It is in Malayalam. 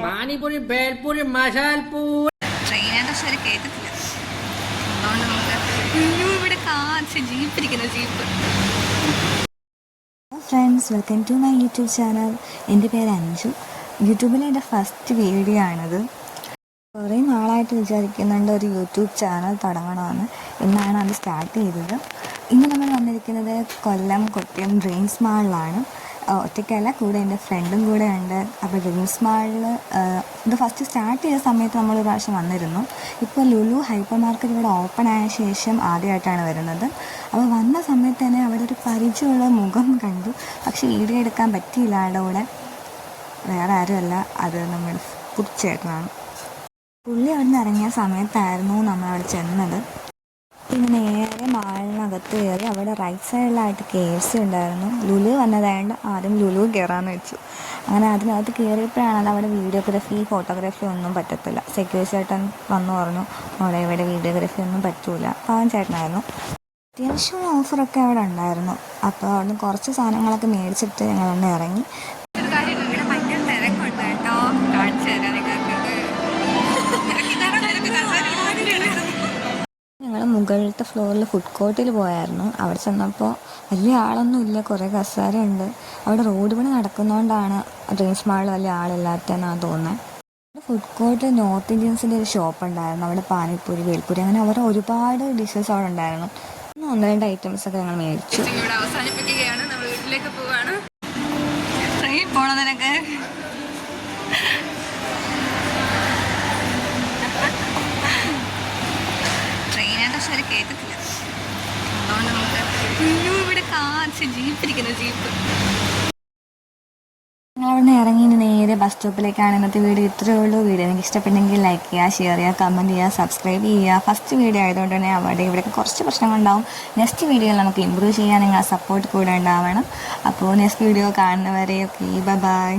പാനിപൂരി, ബേൽപൂരി, മസാൽപൂരി. ട്രെയിനായിട്ട് ശരി കേട്ടിട്ടില്ല. അതുകൊണ്ട് നമുക്ക് ഇവിടെ ജീപ്പിരിക്കുന്ന jeep. Friends, welcome to my YouTube channel. എൻ്റെ പേര് അഞ്ജു. യൂട്യൂബിലെ എൻ്റെ ഫസ്റ്റ് വീഡിയോ ആണിത്. കുറേ നാളായിട്ട് വിചാരിക്കുന്നുണ്ട് ഒരു യൂട്യൂബ് ചാനൽ തുടങ്ങണമെന്ന്. ഇന്നാണ് അത് സ്റ്റാർട്ട് ചെയ്തത്. ഇന്ന് നമ്മൾ വന്നിരിക്കുന്നത് കൊല്ലം കൊട്ടിയം ഡ്രീംസ് മാളിലാണ്. ഒറ്റയ്ക്കല്ല, കൂടെ എൻ്റെ ഫ്രണ്ടും കൂടെ ഉണ്ട്. അപ്പോൾ ഡ്രീംസ് മാളിൽ ഇത് ഫസ്റ്റ് സ്റ്റാർട്ട് ചെയ്ത സമയത്ത് നമ്മളൊരു പ്രാവശ്യം വന്നിരുന്നു. ഇപ്പോൾ ലുലു ഹൈപ്പർ മാർക്കറ്റ് ഇവിടെ ഓപ്പൺ ആയ ശേഷം ആദ്യമായിട്ടാണ് വരുന്നത്. അപ്പോൾ വന്ന സമയത്ത് തന്നെ അവിടെ ഒരു പരിചയമുള്ള മുഖം കണ്ടു. പക്ഷേ വീഡിയോ എടുക്കാൻ പറ്റിയില്ല. ആളുടെ കൂടെ വേറെ ആരുമല്ല, അത് നമ്മുടെ പുച്ചേട്ടനാണ്. പുള്ളി അവിടെ നിന്ന് ഇറങ്ങിയ സമയത്തായിരുന്നു നമ്മളവിടെ ചെന്നത്. പിന്നെ നേരെ മാളിനകത്ത് കയറി. അവിടെ റൈറ്റ് സൈഡിലായിട്ട് KFC ഉണ്ടായിരുന്നു. ലുലു വന്നതായതുകൊണ്ട് ആദ്യം ലുലു കയറാമെന്ന് വെച്ചു. അങ്ങനെ അതിനകത്ത് കയറിയപ്പോഴാണ് അത് അവിടെ വീഡിയോഗ്രാഫി ഫോട്ടോഗ്രാഫി ഒന്നും പറ്റത്തില്ല. സെക്യൂരിറ്റി ചേട്ടൻ വന്നു പറഞ്ഞു, അവിടെ ഇവിടെ വീഡിയോഗ്രാഫി ഒന്നും പറ്റൂല. പാവൻ ചേട്ടനായിരുന്നു. അത്യാവശ്യം ഓഫറൊക്കെ അവിടെ ഉണ്ടായിരുന്നു. അപ്പോൾ അവിടുന്ന് കുറച്ച് സാധനങ്ങളൊക്കെ മേടിച്ചിട്ട് ഞങ്ങളൊന്ന് ഇറങ്ങി. ഞങ്ങൾ മുകളിലത്തെ ഫ്ലോറിൽ ഫുഡ് കോർട്ടിൽ പോയായിരുന്നു. അവിടെ ചെന്നപ്പോൾ വലിയ ആളൊന്നും ഇല്ല, കുറേ കസേര ഉണ്ട്. അവിടെ റോഡ് പണി നടക്കുന്നതുകൊണ്ടാണ് ഡ്രീംസ് മാളിൽ വലിയ ആളില്ലാത്തതെന്നാണ് തോന്നുന്നത്. ഫുഡ് കോർട്ടിൽ നോർത്ത് ഇന്ത്യൻസിൻ്റെ ഒരു ഷോപ്പ് ഉണ്ടായിരുന്നു. അവിടെ പാനിപ്പൂരി, ബേൽപൂരി, അങ്ങനെ അവരുടെ ഒരുപാട് ഡിഷസ് അവിടെ ഉണ്ടായിരുന്നു. 1-2 ഐറ്റംസ് ഒക്കെ ഞങ്ങൾ മേടിച്ചു. ഇവിടെ അവസാനിപ്പിക്കുകയാണ്. നമ്മൾ വീട്ടിലേക്ക് പോവാണ്. ട്രെയിൻ പോണതിനൊക്കെ ശരി കേട്ടിട്ടില്ല. അതുകൊണ്ട് നമുക്ക് ഇവിടെ ജീപ്പിരിക്കുന്ന ജീപ്പ്. ഞങ്ങളവിടെ ഇറങ്ങി നേരെ ബസ് സ്റ്റോപ്പിലേക്കാണ്. ഇന്നത്തെ വീഡിയോ ഇത്രയേ ഉള്ളൂ. വീഡിയോ എനിക്ക് ഇഷ്ടപ്പെട്ടെങ്കിൽ ലൈക്ക് ചെയ്യുക, ഷെയർ ചെയ്യുക, കമൻറ്റ് ചെയ്യുക, സബ്സ്ക്രൈബ് ചെയ്യുക. ഫസ്റ്റ് വീഡിയോ ആയതുകൊണ്ട് തന്നെ അവിടെ ഇവിടെയൊക്കെ കുറച്ച് പ്രശ്നങ്ങളുണ്ടാവും. നെക്സ്റ്റ് വീഡിയോയിൽ നമുക്ക് ഇമ്പ്രൂവ് ചെയ്യാൻ നിങ്ങളുടെ സപ്പോർട്ട് കൂടെ ഉണ്ടാവണം. അപ്പോൾ നെക്സ്റ്റ് വീഡിയോ കാണുന്നവരെ ഓക്കെ, ബൈ.